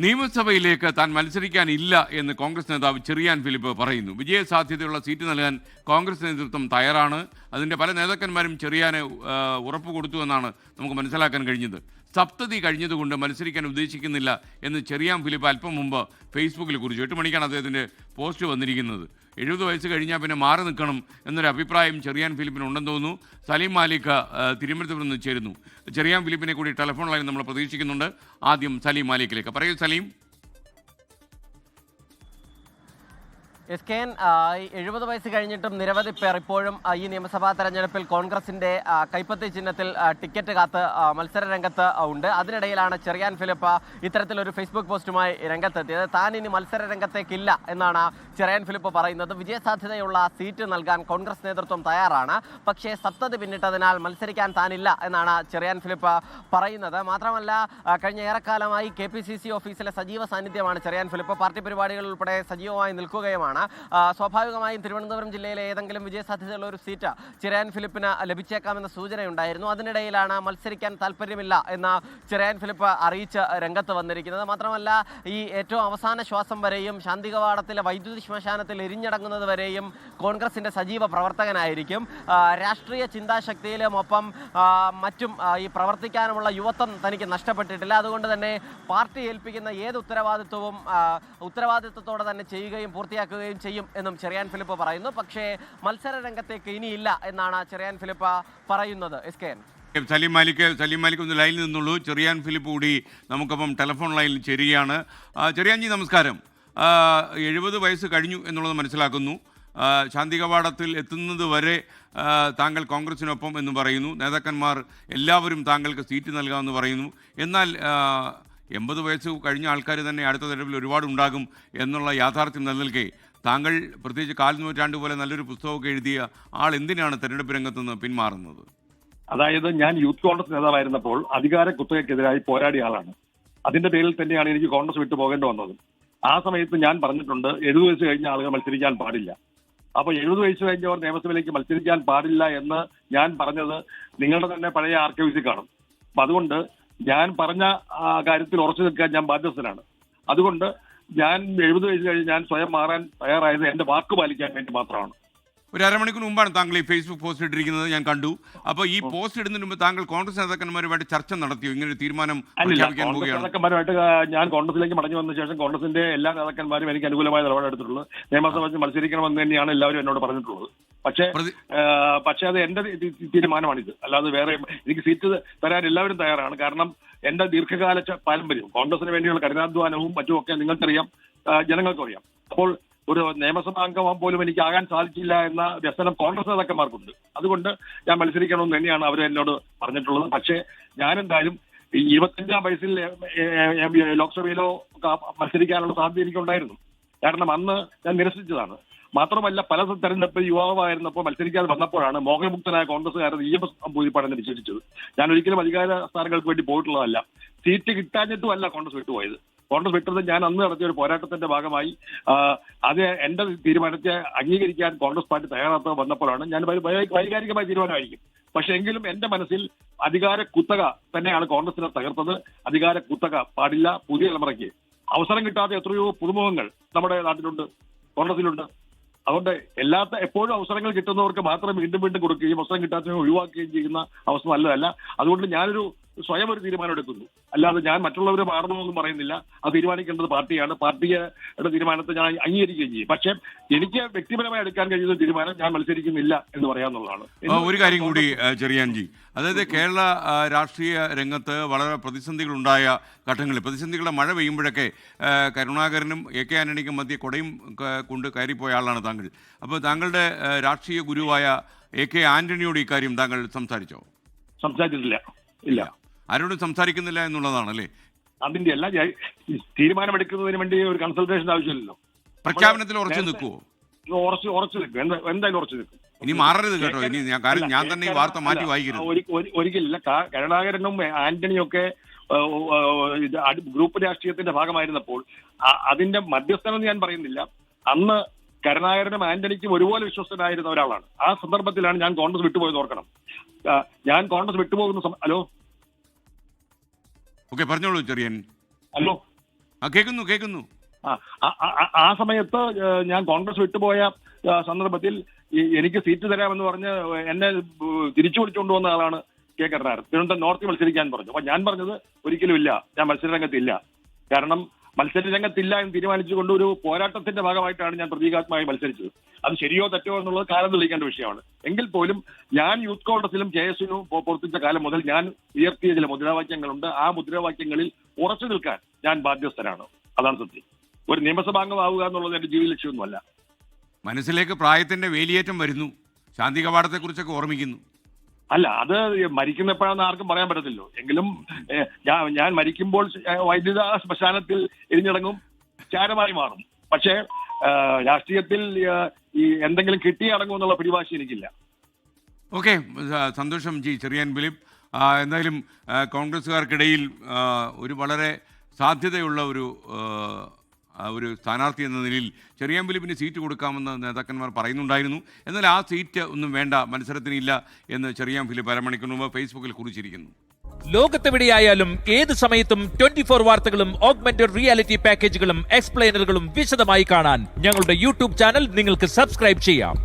നിയമസഭയിലേക്ക് താൻ മത്സരിക്കാനില്ല എന്ന് കോൺഗ്രസ് നേതാവ് ചെറിയാൻ ഫിലിപ്പ് പറയുന്നു. വിജയസാധ്യതയുള്ള സീറ്റ് നൽകാൻ കോൺഗ്രസ് നേതൃത്വം തയ്യാറാണ്. അതിൻ്റെ പല നേതാക്കന്മാരും ചെറിയാന് ഉറപ്പ് കൊടുത്തുവെന്നാണ് നമുക്ക് മനസ്സിലാക്കാൻ കഴിഞ്ഞത്. സപ്തതി കഴിഞ്ഞതുകൊണ്ട് മത്സരിക്കാൻ ഉദ്ദേശിക്കുന്നില്ല എന്ന് ചെറിയാൻ ഫിലിപ്പ് അല്പം മുമ്പ് ഫേസ്ബുക്കിൽ കുറിച്ചു. 8 മണിക്കാണ് അദ്ദേഹത്തിൻ്റെ പോസ്റ്റ് വന്നിരിക്കുന്നത്. 70 വയസ്സ് കഴിഞ്ഞാൽ പിന്നെ മാറി നിൽക്കണം എന്നൊരു അഭിപ്രായം ചെറിയാൻ ഫിലിപ്പിന് ഉണ്ടെന്ന് തോന്നുന്നു. സലീം മാലിക് തിരുവനന്തപുരത്ത് നിന്ന് ചേരുന്നു. ചെറിയാൻ ഫിലിപ്പിനെ കൂടി ടെലിഫോൺ ലൈൻ നമ്മൾ പ്രതീക്ഷിക്കുന്നുണ്ട്. ആദ്യം സലീം മാലിക്കിലേക്ക് പറയൂ. സലീം. SKN 70 വയസ്സ് കഴിഞ്ഞിട്ടും നിരവധി പേർ ഇപ്പോഴും ഈ നിയമസഭാ തെരഞ്ഞെടുപ്പിൽ കോൺഗ്രസിന്റെ കൈപ്പത്തി ചിഹ്നത്തിൽ ടിക്കറ്റ് കാത്ത് മത്സര രംഗത്ത് ഉണ്ട്. അതിനിടയിലാണ് ചെറിയാൻ ഫിലിപ്പ് ഇത്തരത്തിലൊരു ഫേസ്ബുക്ക് പോസ്റ്റുമായി രംഗത്തെത്തിയത്. താൻ ഇനി മത്സര രംഗത്തേക്കില്ല എന്നാണ് ചെറിയാൻ ഫിലിപ്പ് പറയുന്നത്. വിജയസാധ്യതയുള്ള സീറ്റ് നൽകാൻ കോൺഗ്രസ് നേതൃത്വം തയ്യാറാണ്. പക്ഷേ സപ്തതി പിന്നിട്ടതിനാൽ മത്സരിക്കാൻ താനില്ല എന്നാണ് ചെറിയാൻ ഫിലിപ്പ് പറയുന്നത്. മാത്രമല്ല, കഴിഞ്ഞ ഏറെക്കാലമായി KPCC ഓഫീസിലെ സജീവ സാന്നിധ്യമാണ് ചെറിയാൻ ഫിലിപ്പ്. പാർട്ടി പരിപാടികളിൽ ഉൾപ്പെടെ സജീവമായി നിൽക്കുകയുമാണ്. സ്വാഭാവികമായും തിരുവനന്തപുരം ജില്ലയിലെ ഏതെങ്കിലും വിജയസാധ്യതയുള്ള ഒരു സീറ്റ് ചെറിയാൻ ഫിലിപ്പിന് ലഭിച്ചേക്കാമെന്ന സൂചനയുണ്ടായിരുന്നു. അതിനിടയിലാണ് മത്സരിക്കാൻ താല്പര്യമില്ല എന്ന് ചെറിയാൻ ഫിലിപ്പ് അറിയിച്ച് രംഗത്ത് വന്നിരിക്കുന്നത്. മാത്രമല്ല, ഈ ഏറ്റവും അവസാന ശ്വാസം വരെയും ശാന്തികവാടത്തിലെ വൈദ്യുതി ശ്മശാനത്തിൽ എരിഞ്ഞടങ്ങുന്നത് വരെയും കോൺഗ്രസിന്റെ സജീവ പ്രവർത്തകനായിരിക്കും. രാഷ്ട്രീയ ചിന്താശക്തിയിലും ഒപ്പം മറ്റും ഈ പ്രവർത്തിക്കാനുമുള്ള യുവത്വം തനിക്ക് നഷ്ടപ്പെട്ടിട്ടില്ല. അതുകൊണ്ട് തന്നെ പാർട്ടി ഏൽപ്പിക്കുന്ന ഏത് ഉത്തരവാദിത്വത്തോടെ തന്നെ ചെയ്യുകയും പൂർത്തിയാക്കുകയും ചെയ്യും എന്നും ചെറിയാൻ ഫിലിപ്പ് പറയുന്നു. പക്ഷേ മത്സര രംഗത്തേക്ക് ഇനിയില്ല എന്നാണ് ചെറിയാൻ ഫിലിപ്പ് പറയുന്നത്. SKN. സലീം മാലിക് ഒന്ന് ലൈനിൽ നിന്നുള്ളൂ. ചെറിയാൻ ഫിലിപ്പ് കൂടി നമുക്കപ്പം ടെലിഫോൺ ലൈനിൽ ചേരുകയാണ്. ചെറിയാൻജി നമസ്കാരം. 70 വയസ്സ് കഴിഞ്ഞു എന്നുള്ളത് മനസ്സിലാക്കുന്നു. ശാന്തി കവാടത്തിൽ എത്തുന്നത് വരെ താങ്കൾ കോൺഗ്രസിനൊപ്പം എന്ന് പറയുന്നു. നേതാക്കന്മാർ എല്ലാവരും താങ്കൾക്ക് സീറ്റ് നൽകാമെന്ന് പറയുന്നു. എന്നാൽ 80 വയസ്സ് കഴിഞ്ഞ ആൾക്കാർ തന്നെ അടുത്ത തെരഞ്ഞെടുപ്പിൽ ഒരുപാട് ഉണ്ടാകും എന്നുള്ള യാഥാർത്ഥ്യം നിലനിൽക്കെ താങ്കൾ പ്രത്യേകിച്ച് 4 നൂറ്റാണ്ട് പോലെ നല്ലൊരു പുസ്തകമൊക്കെ എഴുതിയ ആൾ എന്തിനാണ് തെരഞ്ഞെടുപ്പ് രംഗത്തുനിന്ന് പിന്മാറുന്നത്? അതായത്, ഞാൻ യൂത്ത് കോൺഗ്രസ് നേതാവായിരുന്നപ്പോൾ അധികാര കുത്തകയ്ക്കെതിരായി പോരാടിയ ആളാണ്. അതിന്റെ പേരിൽ തന്നെയാണ് എനിക്ക് കോൺഗ്രസ് വിട്ടു പോകേണ്ടി വന്നത്. ആ സമയത്ത് ഞാൻ പറഞ്ഞിട്ടുണ്ട്, 70 വയസ്സ് കഴിഞ്ഞ ആളുകൾ മത്സരിക്കാൻ പാടില്ല. അപ്പൊ 70 വയസ്സ് കഴിഞ്ഞവർ നിയമസഭയിലേക്ക് മത്സരിക്കാൻ പാടില്ല എന്ന് ഞാൻ പറഞ്ഞത് നിങ്ങളുടെ തന്നെ പഴയ ആർക്കൈവ്സിൽ കാണും. അപ്പൊ അതുകൊണ്ട് ഞാൻ പറഞ്ഞ കാര്യത്തിൽ ഉറച്ചു നിൽക്കാൻ ഞാൻ ബാധ്യസ്ഥനാണ്. അതുകൊണ്ട് ഞാൻ 70 വയസ്സ് കഴിഞ്ഞ് ഞാൻ സ്വയം മാറാൻ തയ്യാറായത് എന്റെ വാക്ക് പാലിക്കാൻ വേണ്ടി മാത്രമാണ്. ഒരു അരമണിക്കൂർ മുമ്പാണ് താങ്കൾ ഈ ഫേസ്ബുക്ക് പോസ്റ്റ് ഇട്ടിരിക്കുന്നത്, ഞാൻ കണ്ടു. അപ്പോൾ ഈ പോസ്റ്റ് ഇടുന്നതിന് മുമ്പ് താങ്കൾ കോൺഗ്രസ് നേതാക്കന്മാരുമായിട്ട് ചർച്ച നടത്തിയോ? ഇങ്ങനെ ഒരു തീരുമാനം പ്രഖ്യാപിക്കാൻ പോവുകയാണ്. നേതാക്കന്മാരുമായിട്ട് ഞാൻ കോൺഗ്രസിലേക്ക് മടങ്ങി വന്ന ശേഷം കോൺഗ്രസിന്റെ എല്ലാ നേതാക്കന്മാരും എനിക്ക് അനുകൂലമായ നിലപാടെടുത്തിട്ടുള്ളത്. നിയമസഭയിൽ മത്സരിക്കണമെന്ന് തന്നെയാണ് എല്ലാവരും എന്നോട് പറഞ്ഞിട്ടുള്ളത്. പക്ഷേ അത് എന്റെ തീരുമാനമാണിത്. അല്ലാതെ വേറെ എനിക്ക് സീറ്റ് തരാൻ എല്ലാവരും തയ്യാറാണ്. കാരണം എന്റെ ദീർഘകാല പാരമ്പര്യം, കോൺഗ്രസിന് വേണ്ടിയുള്ള കഠിനാധ്വാനവും മറ്റുമൊക്കെ നിങ്ങൾക്കറിയാം, ജനങ്ങൾക്കും അറിയാം. അപ്പോൾ ഒരു നിയമസഭാ അംഗം പോലും എനിക്ക് ആകാൻ സാധിച്ചില്ല എന്ന വ്യസനം കോൺഗ്രസ് നേതാക്കന്മാർക്കുണ്ട്. അതുകൊണ്ട് ഞാൻ മത്സരിക്കണമെന്ന് തന്നെയാണ് അവർ എന്നോട് പറഞ്ഞിട്ടുള്ളത്. പക്ഷേ ഞാൻ എന്തായാലും 25-ാം വയസ്സിൽ ലോക്സഭയിലോ മത്സരിക്കാനുള്ള സാധ്യത എനിക്കുണ്ടായിരുന്നു. കാരണം അന്ന് ഞാൻ നിരസിച്ചതാണ്. മാത്രമല്ല, പല തെരഞ്ഞെടുപ്പിൽ യുവാവായിരുന്നപ്പോൾ മത്സരിക്കാതെ വന്നപ്പോഴാണ് മോഹമുക്തനായ കോൺഗ്രസ്സുകാരൻ EMS നമ്പൂതിരിപ്പാടെന്ന് വിശേഷിച്ചത്. ഞാൻ ഒരിക്കലും അധികാര സ്ഥാനങ്ങൾക്ക് വേണ്ടി പോയിട്ടുള്ളതല്ല. സീറ്റ് കിട്ടാഞ്ഞിട്ടുമല്ല കോൺഗ്രസ് വിട്ടുപോയത്. കോൺഗ്രസ് വിട്ടത് ഞാൻ അന്ന് നടത്തിയ ഒരു പോരാട്ടത്തിന്റെ ഭാഗമായി അത് എന്റെ തീരുമാനത്തെ അംഗീകരിക്കാൻ കോൺഗ്രസ് പാർട്ടി തയ്യാറാത്ത വന്നപ്പോഴാണ്. ഞാൻ വൈകാരികമായ തീരുമാനമായിരിക്കും. പക്ഷെ എങ്കിലും എന്റെ മനസ്സിൽ അധികാര കുത്തക തന്നെയാണ് കോൺഗ്രസിനെ തകർത്തത്. അധികാര കുത്തക പാടില്ല. പുതിയ തലമുറയ്ക്ക് അവസരം കിട്ടാത്ത എത്രയോ പുതുമുഖങ്ങൾ നമ്മുടെ നാട്ടിലുണ്ട്, കോൺഗ്രസിലുണ്ട്. അതുകൊണ്ട് എപ്പോഴും അവസരങ്ങൾ കിട്ടുന്നവർക്ക് മാത്രം വീണ്ടും കൊടുക്കുകയും അവസരം കിട്ടാത്തവരെ ഒഴിവാക്കുകയും ചെയ്യുന്ന അവസ്ഥ നല്ലതല്ല. അതുകൊണ്ട് ഞാനൊരു സ്വയം ഒരു തീരുമാനം എടുക്കുന്നു. അല്ലാതെ ഞാൻ മറ്റുള്ളവർ മാറണമെന്നും പറയുന്നില്ല. അത് തീരുമാനിക്കേണ്ടത് പാർട്ടിയാണ്. പാർട്ടിയുടെ തീരുമാനത്തെ ഞാൻ അംഗീകരിക്കുകയും ചെയ്യും. പക്ഷെ എനിക്ക് വ്യക്തിപരമായി എടുക്കാൻ കഴിയുന്ന തീരുമാനം ഞാൻ മത്സരിക്കുന്നില്ല എന്ന് പറയാനുള്ളതാണ്. ഒരു കാര്യം കൂടി ചെറിയാൻജി, അതായത് കേരള രാഷ്ട്രീയ രംഗത്ത് വളരെ പ്രതിസന്ധികളുണ്ടായ ഘട്ടങ്ങളിൽ, പ്രതിസന്ധികളുടെ മഴ പെയ്യുമ്പോഴൊക്കെ കരുണാകരനും AK ആന്റണിക്കും മധ്യ കൊടയും കൊണ്ട് കയറിപ്പോയ ആളാണ് താങ്കൾ. അപ്പോൾ താങ്കളുടെ രാഷ്ട്രീയ ഗുരുവായ AK ആന്റണിയോട് ഇക്കാര്യം താങ്കൾ സംസാരിച്ചോ? സംസാരിച്ചിട്ടില്ല. ഇല്ല, ആരോടും സംസാരിക്കുന്നില്ല എന്നുള്ളതാണല്ലേ? അതിന്റെ അല്ല, തീരുമാനമെടുക്കുന്നതിന് വേണ്ടി ഒരു കൺസൾട്ടേഷൻ ആവശ്യമില്ലല്ലോ. പ്രഖ്യാപനത്തിൽ ഉറച്ചു നിൽക്കുവോ? ഉറച്ചു നിൽക്കും. എന്തായാലും ഉറച്ചു നിൽക്കും. ഇനി മാറരുത് കേട്ടോ. ഇനി ഞാൻ തന്നെ ഈ വാർത്ത മാറ്റി വായിക്കരുത്. ഒരിക്കലില്ല. കരുണാകരനും ആന്റണിയും ഒക്കെ ഗ്രൂപ്പ് രാഷ്ട്രീയത്തിന്റെ ഭാഗമായിരുന്നപ്പോൾ അതിന്റെ മധ്യസ്ഥനെന്ന് ഞാൻ പറയുന്നില്ല. അന്ന് കരുണാകരനും ആന്റണിക്കും ഒരുപോലെ വിശ്വസ്തനായിരുന്ന ഒരാളാണ്. ആ സന്ദർഭത്തിലാണ് ഞാൻ കോൺഗ്രസ് വിട്ടുപോയത്, ഓർക്കണം. ഞാൻ കോൺഗ്രസ് വിട്ടുപോകുന്ന ഹലോ, ഓക്കെ, പറഞ്ഞോളൂ ചെറിയൻ. ഹലോ, കേൾക്കുന്നു. ആ സമയത്ത് ഞാൻ കോൺഗ്രസ് വിട്ടുപോയ സന്ദർഭത്തിൽ എനിക്ക് സീറ്റ് തരാമെന്ന് പറഞ്ഞ് എന്നെ തിരിച്ചു വിളിച്ചുകൊണ്ട് വന്ന ആളാണ് കെ കരുണാകരൻ. തിരുവനന്തപുരം നോർത്തിൽ മത്സരിക്കാൻ പറഞ്ഞു. അപ്പൊ ഞാൻ പറഞ്ഞത് ഒരിക്കലും ഇല്ല, ഞാൻ മത്സരരംഗത്തില്ല. കാരണം മത്സരരംഗത്തില്ല എന്ന് തീരുമാനിച്ചുകൊണ്ട് ഒരു പോരാട്ടത്തിന്റെ ഭാഗമായിട്ടാണ് ഞാൻ പ്രതീകാത്മകമായി മത്സരിച്ചത്. അത് ശരിയോ തെറ്റോ എന്നുള്ളത് കാലം തെളിയിക്കേണ്ട വിഷയമാണ്. എങ്കിൽ പോലും ഞാൻ യൂത്ത് കോൺഗ്രസിലും JS-നും പ്രവർത്തിച്ച കാലം മുതൽ ഞാൻ ഉയർത്തിയ ചില മുദ്രാവാക്യങ്ങളുണ്ട്. ആ മുദ്രാവാക്യങ്ങളിൽ ഉറച്ചു നിൽക്കാൻ ഞാൻ ബാധ്യസ്ഥനാണ്. അതാണ് സത്യം. ഒരു നിയമസഭാംഗമാവുക എന്നുള്ളത് എന്റെ ജീവിത ലക്ഷ്യമൊന്നുമല്ല. മനസ്സിലേക്ക് പ്രായത്തിന്റെ വേലിയേറ്റം വരുന്നു. ശാന്തി കവാടത്തെ കുറിച്ചൊക്കെ ഓർമ്മിക്കുന്നു. അല്ല, അത് മരിക്കുന്നപ്പോഴാണെന്ന് ആർക്കും പറയാൻ പറ്റത്തില്ലോ. എങ്കിലും ഞാൻ മരിക്കുമ്പോൾ വൈദ്യുത ശ്മശാനത്തിൽ എരിഞ്ഞിടങ്ങും, ചാരമായി മാറും. പക്ഷേ രാഷ്ട്രീയത്തിൽ ഈ എന്തെങ്കിലും കിട്ടിയടങ്ങും എന്നുള്ള പിടിവാശി എനിക്കില്ല. ഓക്കെ, സന്തോഷം ജി ചെറിയാൻ ഫിലിപ്പ്. എന്തായാലും കോൺഗ്രസ്സുകാർക്കിടയിൽ ഒരു വളരെ സാധ്യതയുള്ള ഒരു സ്ഥാനാർത്ഥി എന്ന നിലയിൽ ചെറിയാൻ ഫിലിപ്പിന് സീറ്റ് കൊടുക്കാമെന്ന് നേതാക്കന്മാർ പറയുന്നുണ്ടായിരുന്നു. എന്നാൽ ആ സീറ്റ് ഒന്നും വേണ്ട, മത്സരത്തിനില്ല എന്ന് ചെറിയാൻ ഫിലിപ്പ് അരമണിക്കൂർ മുമ്പ് ഫേസ്ബുക്കിൽ കുറിച്ചിരിക്കുന്നു. ലോകത്തെവിടെയായാലും ഏത് സമയത്തും 24 വാർത്തകളും ഓഗ്മെന്റഡ് റിയാലിറ്റി പാക്കേജുകളും എക്സ്പ്ലെയിനറുകളും വിശദമായി കാണാൻ ഞങ്ങളുടെ യൂട്യൂബ് ചാനൽ നിങ്ങൾക്ക് സബ്സ്ക്രൈബ് ചെയ്യാം.